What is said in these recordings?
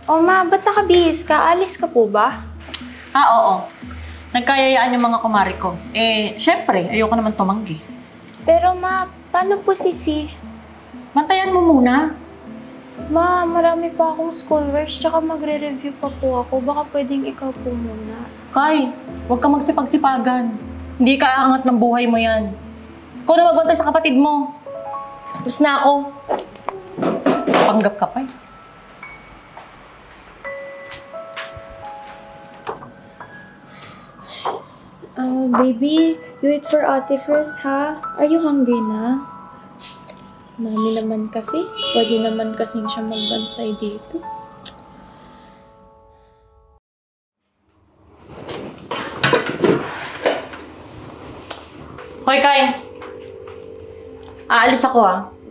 O ma, ba't nakabihis ka? Alis ka po ba? Oo. Nagkayayaan yung mga kumari ko. Syempre, ayoko naman tumanggi. Pero ma, paano po si? Bantayan mo muna. Ma, marami pa akong schoolworks tsaka magre-review pa po ako. Baka pwedeng ikaw po muna. Kay, huwag kang magsipagsipagan. Hindi ka aangat ng buhay mo yan. Ikaw na magbantay sa kapatid mo. Tapos na ako. Panggap ka pa eh. Baby, you eat for ate first, ha? Are you hungry na? Si mami naman kasi. Pwede naman kasing siya magbantay dito. Hoy, Kay. Aalis ako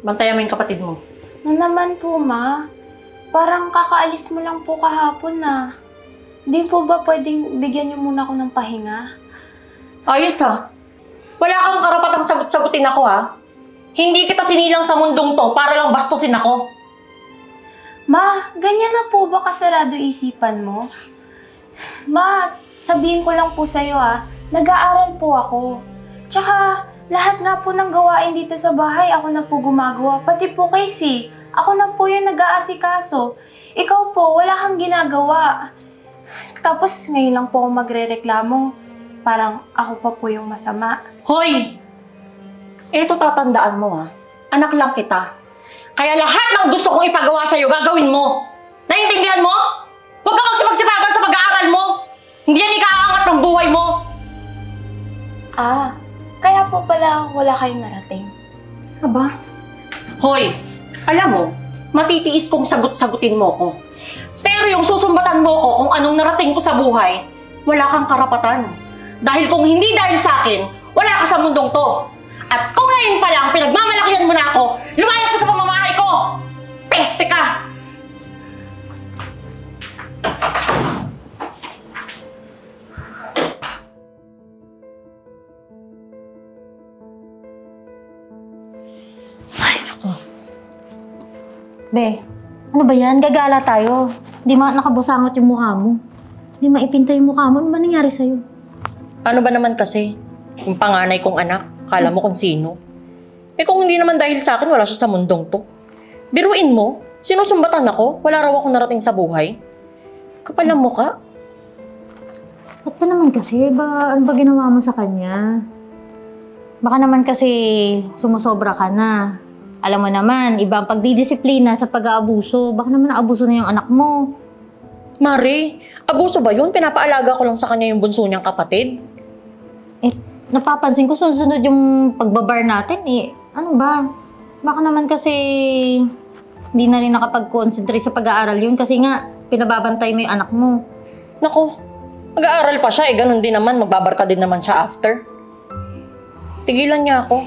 Bantayan mo yung kapatid mo. Na naman po, ma. Parang kakaalis mo lang po kahapon na. Hindi po ba pwedeng bigyan niyo muna ako ng pahinga? Ayos Wala kang karapatang sagot-sagutin ako Hindi kita sinilang sa mundong to para lang bastusin ako. Ma, ganyan na po ba kasarado isipan mo? Ma, sabihin ko lang po sa'yo nag-aaral po ako. Tsaka, lahat nga po ng gawain dito sa bahay, ako na po gumagawa. Pati po kay Si, ako na po yung nag-aasikaso. Ikaw po, wala kang ginagawa. Tapos, ngayon lang po ako magre-reklamo. Parang ako pa po yung masama. Hoy! Eto tatandaan mo Anak lang kita. Kaya lahat ng gusto kong ipagawa sa'yo, gagawin mo. Naiintindihan mo? Huwag ka magsipagsipagan sa pag-aaral mo. Hindi yan ikaangat ng buhay mo. Kaya po pala wala kayong narating. Aba? Hoy! Alam mo, matitiis kong sagot-sagutin mo ko. Pero yung susumbatan mo ko kung anong narating ko sa buhay, wala kang karapatan. Dahil kung hindi dahil sa akin, wala ka sa mundong to. At kung ngayon pa lang pinagmamalakihan mo na ako, lumayas ka sa pamamahay ko! Peste ka! Ay, naku. Be, ano ba yan? Gagala tayo. Di nakabusangot yung mukha mo. Di maipinta yung mukha mo. Ano ba nangyari sa'yo? Ano ba naman kasi? Yung panganay kong anak, kala mo kung sino? Kung hindi naman dahil sa akin, wala siya sa mundong to. Biruin mo, sinusumbatan ako, wala raw ako narating sa buhay. Kapal ang mukha. Ba't ba naman kasi? Ano ba ginawa mo sa kanya? Baka naman kasi sumusobra ka na. Alam mo naman, iba ang pagdidisiplina sa pag-aabuso. Baka naman naabuso na yung anak mo. Mare, abuso ba yun? Pinapaalaga ko lang sa kanya yung bunso niyang kapatid. Napapansin ko sunod yung pagbabar natin Ano ba? Baka naman kasi hindi na rin nakapag-concentrate sa pag-aaral yun kasi nga pinababantay mo yung anak mo. Naku, mag-aaral pa siya ganun din naman, magbabarka din naman siya after. Tigilan niya ako.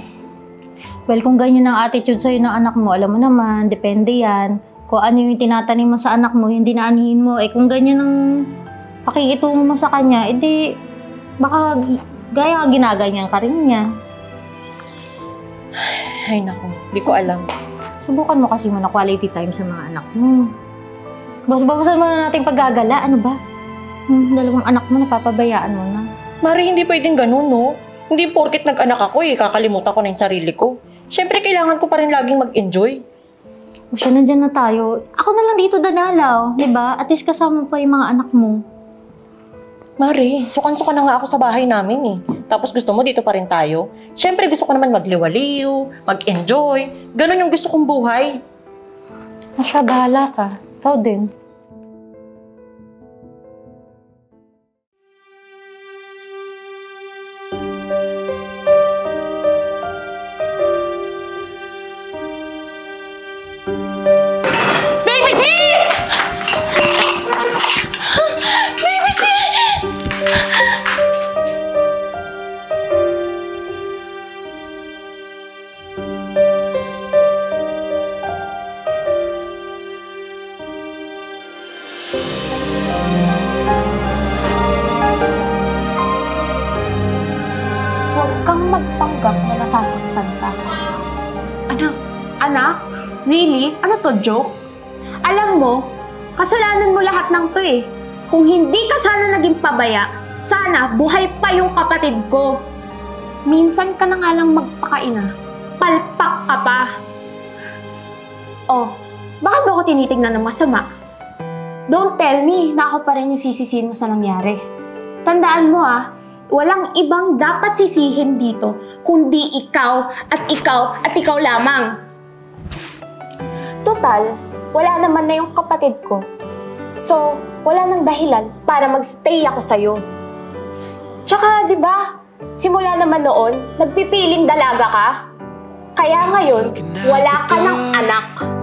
Well, kung ganyan ang attitude sa'yo ng anak mo, alam mo naman, depende yan. Kung ano yung tinatanim mo sa anak mo, yung dinaanihin mo, kung ganyan ang pakikitungo mo sa kanya, baka gaya nga ginaganyan ka rin niya. Ay naku, di ko alam. Subukan mo kasi muna quality time sa mga anak mo. Bawasan mo na nating paggagala, ano ba? Dalawang anak mo, napapabayaan mo na. Mari, hindi pwedeng ganun, no? Hindi porket nag-anak ako kakalimutan ko na yung sarili ko. Siyempre, kailangan ko pa rin laging mag-enjoy. O siya, nandyan na tayo. Ako na lang dito dadalaw, di ba? At least kasama pa yung mga anak mo. Mari, sukan-sukan na nga ako sa bahay namin Tapos gusto mo dito pa rin tayo? Siyempre gusto ko naman magliwaliw, mag-enjoy. Ganon yung gusto kong buhay. Masya, bahala ka. Ikaw din. magpanggap na nasasaktan ka. Anak? Really? Ano to, joke? Alam mo, Kasalanan mo lahat ng to eh. Kung hindi ka sana naging pabaya, sana buhay pa yung kapatid ko. Minsan ka na nga lang magpakaina. Palpak ka pa. Oh, bakit mo ako tinitignan ng masama? Don't tell me na ako pa rin yung sisisihin mo sa nangyari. Tandaan mo walang ibang dapat sisihin dito kundi ikaw at ikaw at ikaw lamang. Total, wala naman na yung kapatid ko. So, wala nang dahilan para magstay ako sa'yo. Tsaka, di ba, simula naman noon, nagpipiling dalaga ka. Kaya ngayon, wala ka ng anak.